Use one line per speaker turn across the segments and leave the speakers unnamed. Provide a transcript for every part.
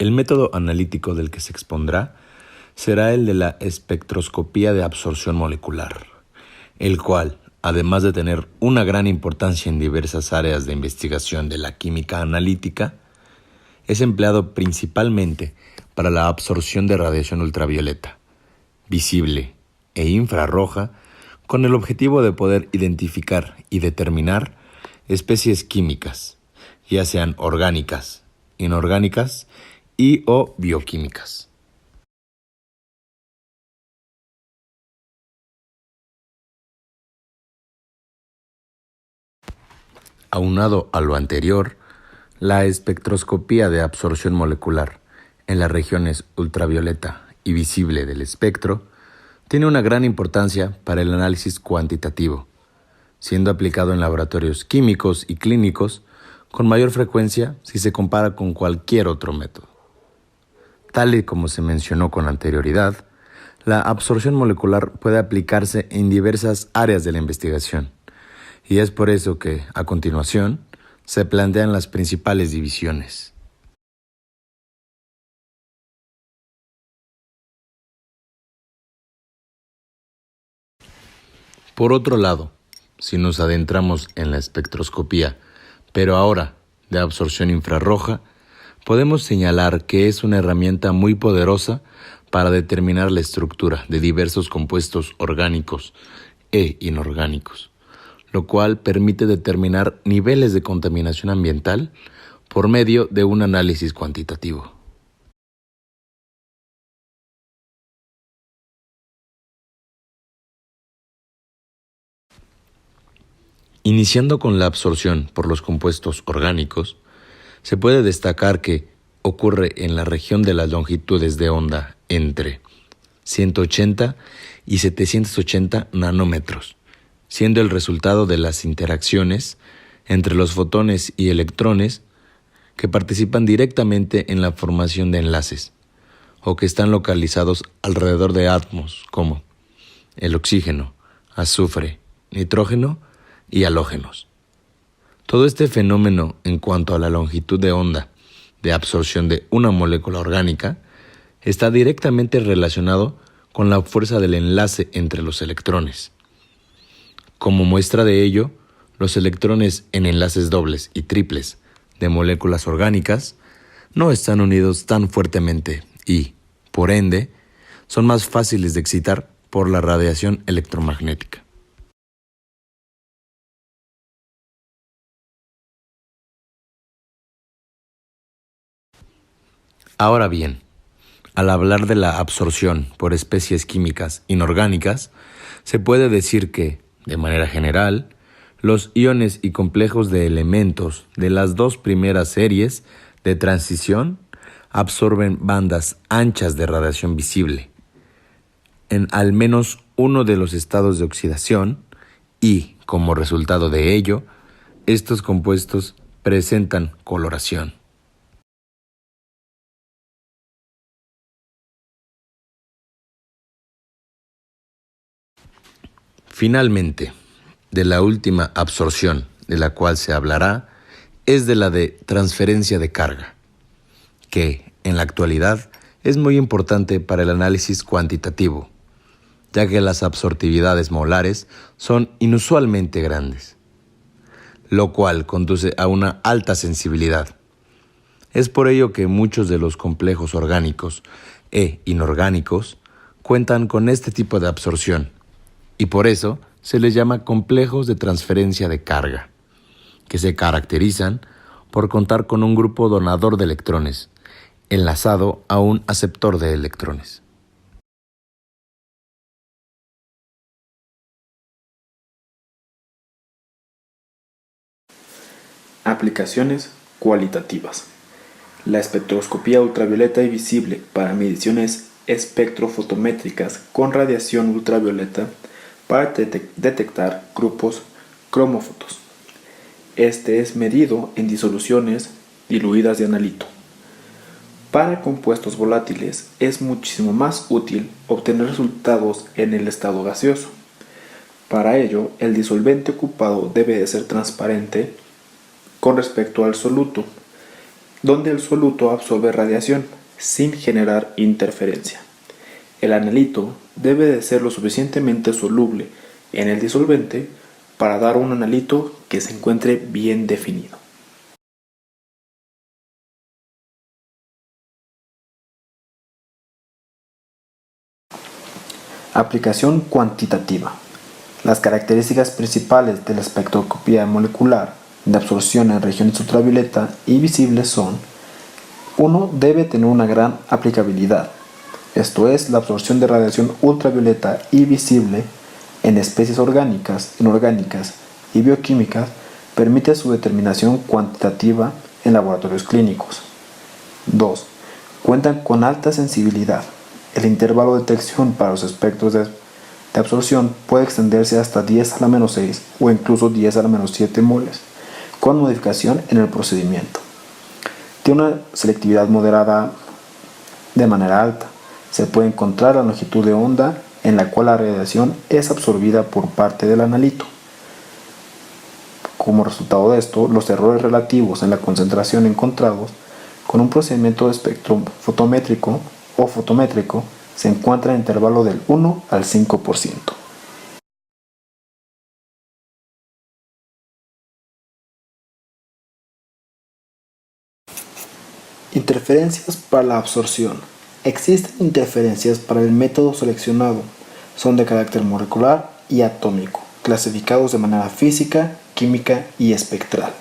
El método analítico del que se expondrá será el de la espectroscopía de absorción molecular, el cual, además de tener una gran importancia en diversas áreas de investigación de la química analítica, es empleado principalmente para la absorción de radiación ultravioleta, visible e infrarroja, con el objetivo de poder identificar y determinar especies químicas, ya sean orgánicas, inorgánicas y o bioquímicas. Aunado a lo anterior, la espectroscopía de absorción molecular en las regiones ultravioleta y visible del espectro tiene una gran importancia para el análisis cuantitativo, siendo aplicado en laboratorios químicos y clínicos con mayor frecuencia si se compara con cualquier otro método. Tal y como se mencionó con anterioridad, la absorción molecular puede aplicarse en diversas áreas de la investigación, y es por eso que, a continuación, se plantean las principales divisiones. Por otro lado, si nos adentramos en la espectroscopía, pero ahora de absorción infrarroja, podemos señalar que es una herramienta muy poderosa para determinar la estructura de diversos compuestos orgánicos e inorgánicos, lo cual permite determinar niveles de contaminación ambiental por medio de un análisis cuantitativo. Iniciando con la absorción por los compuestos orgánicos, se puede destacar que ocurre en la región de las longitudes de onda entre 180 y 780 nanómetros, siendo el resultado de las interacciones entre los fotones y electrones que participan directamente en la formación de enlaces o que están localizados alrededor de átomos como el oxígeno, azufre, nitrógeno y halógenos. Todo este fenómeno en cuanto a la longitud de onda de absorción de una molécula orgánica está directamente relacionado con la fuerza del enlace entre los electrones. Como muestra de ello, los electrones en enlaces dobles y triples de moléculas orgánicas no están unidos tan fuertemente y, por ende, son más fáciles de excitar por la radiación electromagnética. Ahora bien, al hablar de la absorción por especies químicas inorgánicas, se puede decir que, de manera general, los iones y complejos de elementos de las dos primeras series de transición absorben bandas anchas de radiación visible en al menos uno de los estados de oxidación y, como resultado de ello, estos compuestos presentan coloración. Finalmente, de la última absorción de la cual se hablará es de la de transferencia de carga, que, en la actualidad, es muy importante para el análisis cuantitativo, ya que las absortividades molares son inusualmente grandes, lo cual conduce a una alta sensibilidad. Es por ello que muchos de los complejos orgánicos e inorgánicos cuentan con este tipo de absorción, y por eso se les llama complejos de transferencia de carga, que se caracterizan por contar con un grupo donador de electrones, enlazado a un aceptor de electrones.
Aplicaciones cualitativas. La espectroscopía ultravioleta y visible para mediciones espectrofotométricas con radiación ultravioleta para detectar grupos cromófotos. Este es medido en disoluciones diluidas de analito. Para compuestos volátiles es muchísimo más útil obtener resultados en el estado gaseoso. Para ello, el disolvente ocupado debe de ser transparente con respecto al soluto, donde el soluto absorbe radiación sin generar interferencia. El analito debe de ser lo suficientemente soluble en el disolvente para dar un analito que se encuentre bien definido. Aplicación cuantitativa. Las características principales de la espectroscopía molecular de absorción en regiones ultravioleta y visibles son: 1. Debe tener una gran aplicabilidad, esto es, la absorción de radiación ultravioleta y visible en especies orgánicas, inorgánicas y bioquímicas permite su determinación cuantitativa en laboratorios clínicos. 2. Cuentan con alta sensibilidad. El intervalo de detección para los espectros de absorción puede extenderse hasta 10 a la menos 6 o incluso 10 a la menos 7 moles, con modificación en el procedimiento. Tiene una selectividad moderada de manera alta. Se puede encontrar la longitud de onda en la cual la radiación es absorbida por parte del analito. Como resultado de esto, los errores relativos en la concentración encontrados con un procedimiento de espectro fotométrico o fotométrico se encuentra en el intervalo del 1 al 5%. Interferencias para la absorción. Existen interferencias para el método seleccionado. Son de carácter molecular y atómico, clasificados de manera física, química y espectral.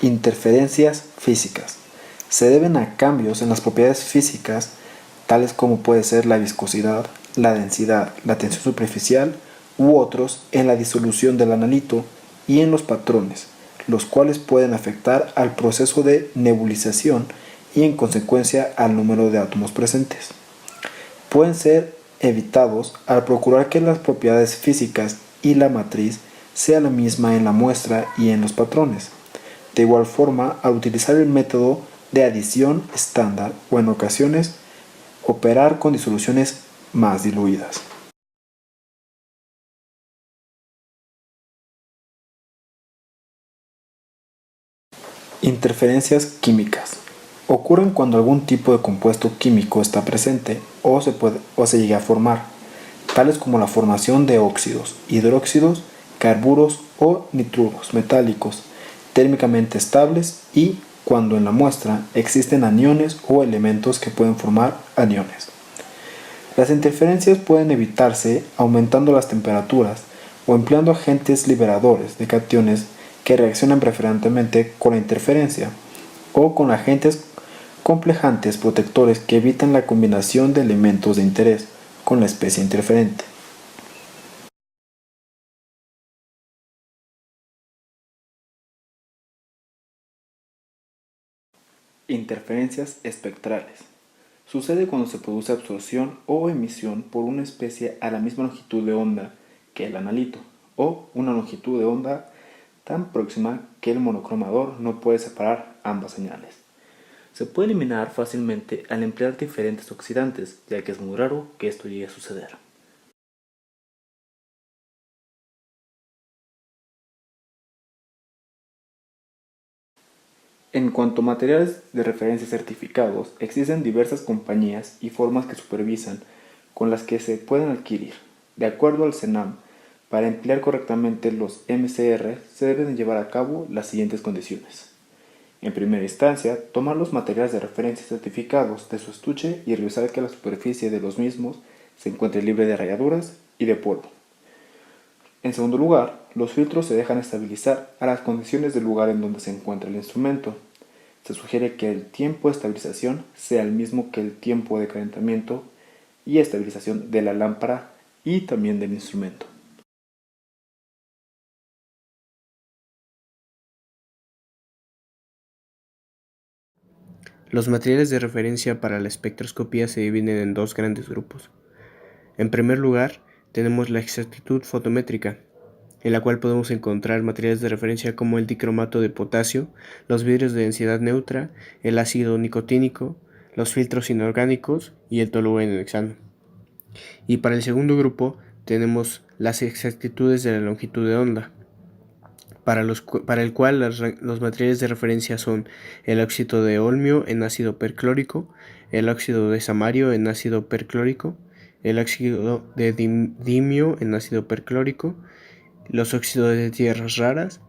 Interferencias físicas. Se deben a cambios en las propiedades físicas, tales como puede ser la viscosidad, la densidad, la tensión superficial u otros en la disolución del analito y en los patrones, los cuales pueden afectar al proceso de nebulización y en consecuencia al número de átomos presentes. Pueden ser evitados al procurar que las propiedades físicas y la matriz sea la misma en la muestra y en los patrones. De igual forma, al utilizar el método de adición estándar o en ocasiones operar con disoluciones más diluidas. Interferencias químicas. Ocurren cuando algún tipo de compuesto químico está presente o se llega a formar, tales como la formación de óxidos, hidróxidos, carburos o nitruros metálicos térmicamente estables y cuando en la muestra existen aniones o elementos que pueden formar aniones. Las interferencias pueden evitarse aumentando las temperaturas o empleando agentes liberadores de cationes que reaccionan preferentemente con la interferencia o con agentes complejantes protectores que evitan la combinación de elementos de interés con la especie interferente. Interferencias espectrales. Sucede cuando se produce absorción o emisión por una especie a la misma longitud de onda que el analito, o una longitud de onda tan próxima que el monocromador no puede separar ambas señales. Se puede eliminar fácilmente al emplear diferentes oxidantes, ya que es muy raro que esto llegue a suceder. En cuanto a materiales de referencia certificados, existen diversas compañías y formas que supervisan con las que se pueden adquirir. De acuerdo al CENAM, para emplear correctamente los MCR se deben llevar a cabo las siguientes condiciones. En primera instancia, tomar los materiales de referencia certificados de su estuche y revisar que la superficie de los mismos se encuentre libre de rayaduras y de polvo. En segundo lugar, los filtros se dejan estabilizar a las condiciones del lugar en donde se encuentra el instrumento. Se sugiere que el tiempo de estabilización sea el mismo que el tiempo de calentamiento y estabilización de la lámpara y también del instrumento.
Los materiales de referencia para la espectroscopía se dividen en dos grandes grupos. En primer lugar, tenemos la exactitud fotométrica, en la cual podemos encontrar materiales de referencia como el dicromato de potasio, los vidrios de densidad neutra, el ácido nicotínico, los filtros inorgánicos y el tolueno hexano. Y para el segundo grupo tenemos las exactitudes de la longitud de onda, para el cual los materiales de referencia son el óxido de olmio en ácido perclórico, el óxido de samario en ácido perclórico, el óxido de dimio en ácido perclórico, los óxidos de tierras raras,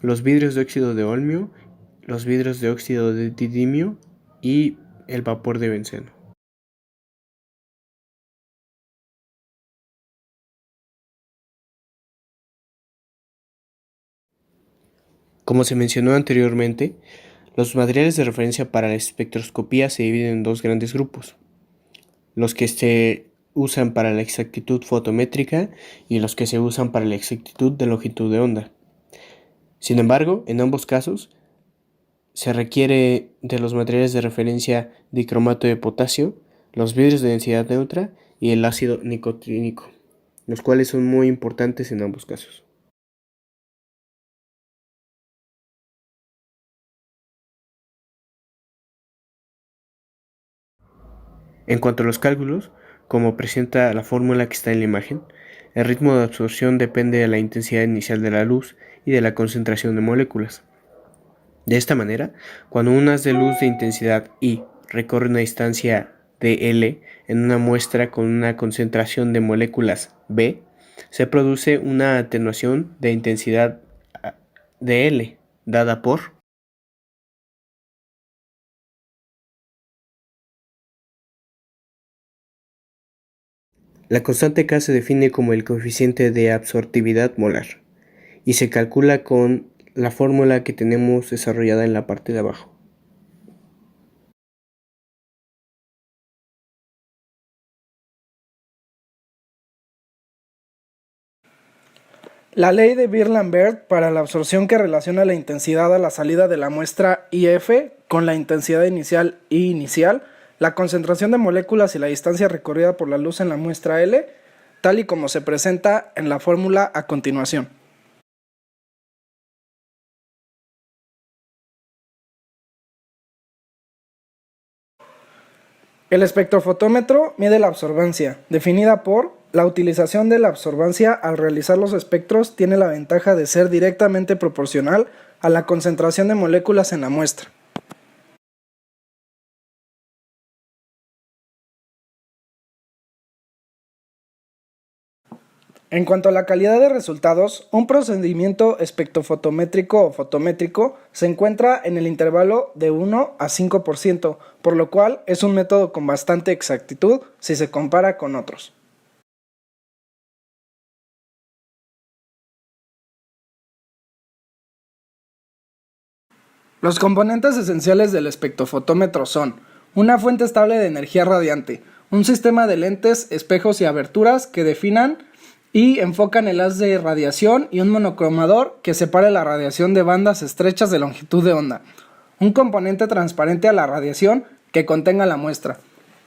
los vidrios de óxido de olmio, los vidrios de óxido de didimio y el vapor de benceno. Como se mencionó anteriormente, los materiales de referencia para la espectroscopía se dividen en dos grandes grupos: los que se usan para la exactitud fotométrica y los que se usan para la exactitud de longitud de onda. Sin embargo, en ambos casos, se requiere de los materiales de referencia dicromato de potasio, los vidrios de densidad neutra y el ácido nicotínico, los cuales son muy importantes en ambos casos. En cuanto a los cálculos, como presenta la fórmula que está en la imagen, el ritmo de absorción depende de la intensidad inicial de la luz y de la concentración de moléculas. De esta manera, cuando un haz de luz de intensidad I recorre una distancia de L en una muestra con una concentración de moléculas B, se produce una atenuación de intensidad de L, dada por la constante K. Se define como el coeficiente de absortividad molar y se calcula con la fórmula que tenemos desarrollada en la parte de abajo.
La ley de Beer-Lambert para la absorción, que relaciona la intensidad a la salida de la muestra IF con la intensidad inicial I inicial, la concentración de moléculas y la distancia recorrida por la luz en la muestra L, tal y como se presenta en la fórmula a continuación. El espectrofotómetro mide la absorbancia, definida por: la utilización de la absorbancia al realizar los espectros tiene la ventaja de ser directamente proporcional a la concentración de moléculas en la muestra. En cuanto a la calidad de resultados, un procedimiento espectrofotométrico o fotométrico se encuentra en el intervalo de 1 a 5%, por lo cual es un método con bastante exactitud si se compara con otros. Los componentes esenciales del espectrofotómetro son: una fuente estable de energía radiante, un sistema de lentes, espejos y aberturas que definan y enfocan el haz de radiación, y un monocromador que separe la radiación de bandas estrechas de longitud de onda, un componente transparente a la radiación que contenga la muestra,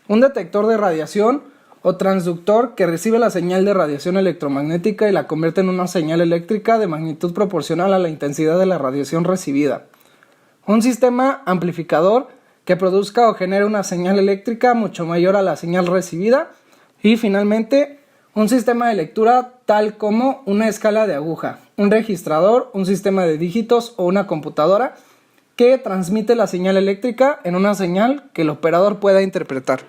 un detector de radiación o transductor que recibe la señal de radiación electromagnética y la convierte en una señal eléctrica de magnitud proporcional a la intensidad de la radiación recibida, un sistema amplificador que produzca o genere una señal eléctrica mucho mayor a la señal recibida, y finalmente un sistema de lectura tal como una escala de aguja, un registrador, un sistema de dígitos o una computadora que transmite la señal eléctrica en una señal que el operador pueda interpretar.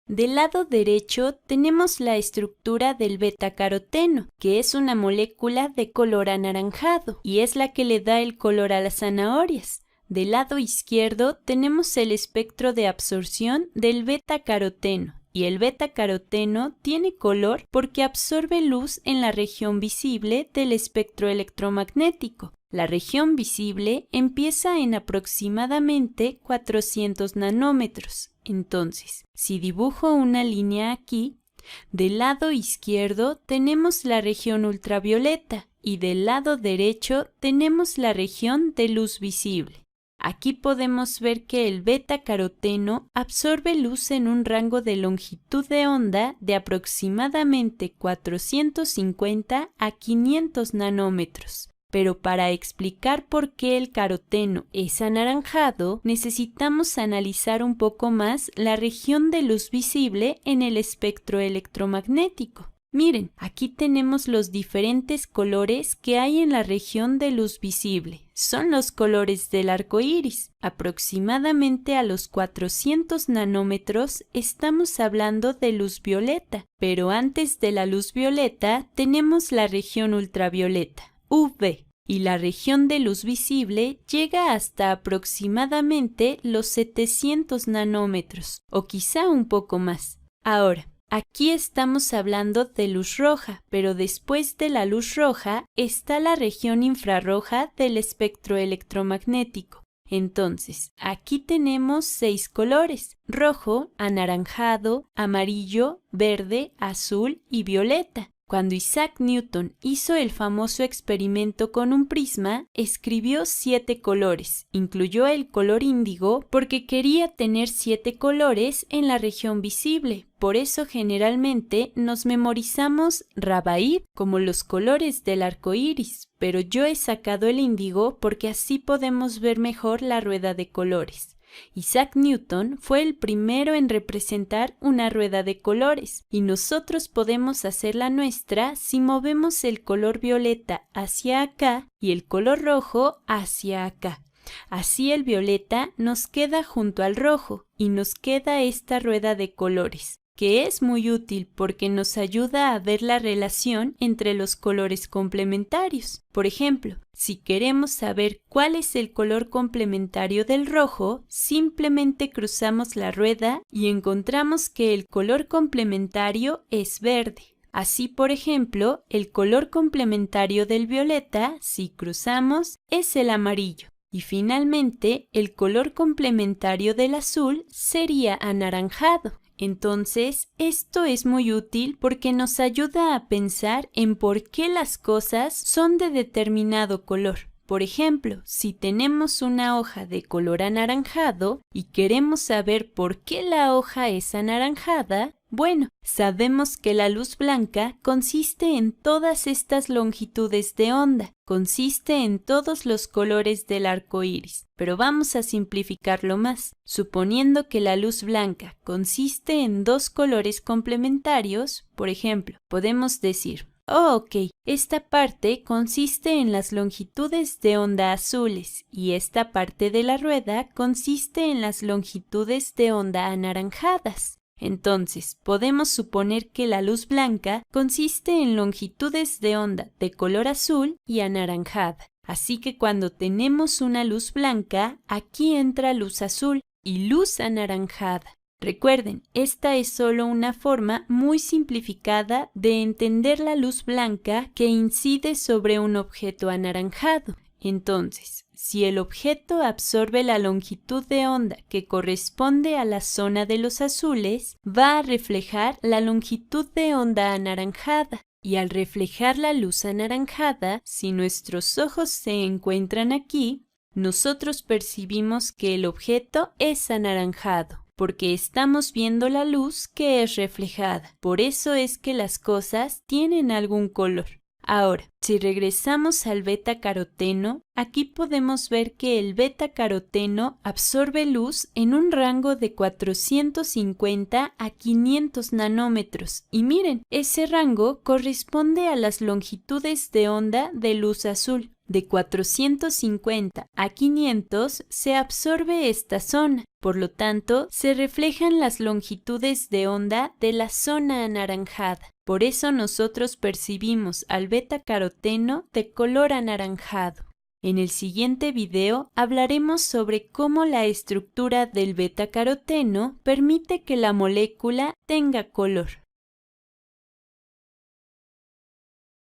Del lado derecho tenemos la estructura del betacaroteno, que es una molécula de color anaranjado y es la que le da el color a las zanahorias. Del lado izquierdo tenemos el espectro de absorción del betacaroteno, y el betacaroteno tiene color porque absorbe luz en la región visible del espectro electromagnético. La región visible empieza en aproximadamente 400 nanómetros. Entonces, si dibujo una línea aquí, del lado izquierdo tenemos la región ultravioleta y del lado derecho tenemos la región de luz visible. Aquí podemos ver que el beta-caroteno absorbe luz en un rango de longitud de onda de aproximadamente 450 a 500 nanómetros. Pero para explicar por qué el caroteno es anaranjado, necesitamos analizar un poco más la región de luz visible en el espectro electromagnético. Miren, aquí tenemos los diferentes colores que hay en la región de luz visible. Son los colores del arco iris. Aproximadamente a los 400 nanómetros estamos hablando de luz violeta, pero antes de la luz violeta tenemos la región ultravioleta, UV, y la región de luz visible llega hasta aproximadamente los 700 nanómetros, o quizá un poco más. Ahora, aquí estamos hablando de luz roja, pero después de la luz roja está la región infrarroja del espectro electromagnético. Entonces, aquí tenemos 6 colores: rojo, anaranjado, amarillo, verde, azul y violeta. Cuando Isaac Newton hizo el famoso experimento con un prisma, escribió 7 colores. Incluyó el color índigo porque quería tener 7 colores en la región visible. Por eso generalmente nos memorizamos Rabaib como los colores del arco iris, pero yo he sacado el índigo porque así podemos ver mejor la rueda de colores. Isaac Newton fue el primero en representar una rueda de colores, y nosotros podemos hacer la nuestra si movemos el color violeta hacia acá y el color rojo hacia acá. Así el violeta nos queda junto al rojo y nos queda esta rueda de colores, que es muy útil porque nos ayuda a ver la relación entre los colores complementarios. Por ejemplo, si queremos saber cuál es el color complementario del rojo, simplemente cruzamos la rueda y encontramos que el color complementario es verde. Así, por ejemplo, el color complementario del violeta, si cruzamos, es el amarillo. Y finalmente, el color complementario del azul sería anaranjado. Entonces, esto es muy útil porque nos ayuda a pensar en por qué las cosas son de determinado color. Por ejemplo, si tenemos una hoja de color anaranjado y queremos saber por qué la hoja es anaranjada, bueno, sabemos que la luz blanca consiste en todas estas longitudes de onda, consiste en todos los colores del arco iris. Pero vamos a simplificarlo más. Suponiendo que la luz blanca consiste en 2 colores complementarios, por ejemplo, podemos decir: oh, ok, esta parte consiste en las longitudes de onda azules y esta parte de la rueda consiste en las longitudes de onda anaranjadas. Entonces, podemos suponer que la luz blanca consiste en longitudes de onda de color azul y anaranjada. Así que cuando tenemos una luz blanca, aquí entra luz azul y luz anaranjada. Recuerden, esta es solo una forma muy simplificada de entender la luz blanca que incide sobre un objeto anaranjado. Entonces, si el objeto absorbe la longitud de onda que corresponde a la zona de los azules, va a reflejar la longitud de onda anaranjada. Y al reflejar la luz anaranjada, si nuestros ojos se encuentran aquí, nosotros percibimos que el objeto es anaranjado, porque estamos viendo la luz que es reflejada. Por eso es que las cosas tienen algún color. Ahora, si regresamos al beta-caroteno, aquí podemos ver que el beta-caroteno absorbe luz en un rango de 450 a 500 nanómetros. Y miren, ese rango corresponde a las longitudes de onda de luz azul. De 450 a 500 se absorbe esta zona. Por lo tanto, se reflejan las longitudes de onda de la zona anaranjada. Por eso nosotros percibimos al beta-caroteno de color anaranjado. En el siguiente video hablaremos sobre cómo la estructura del beta-caroteno permite que la molécula tenga color.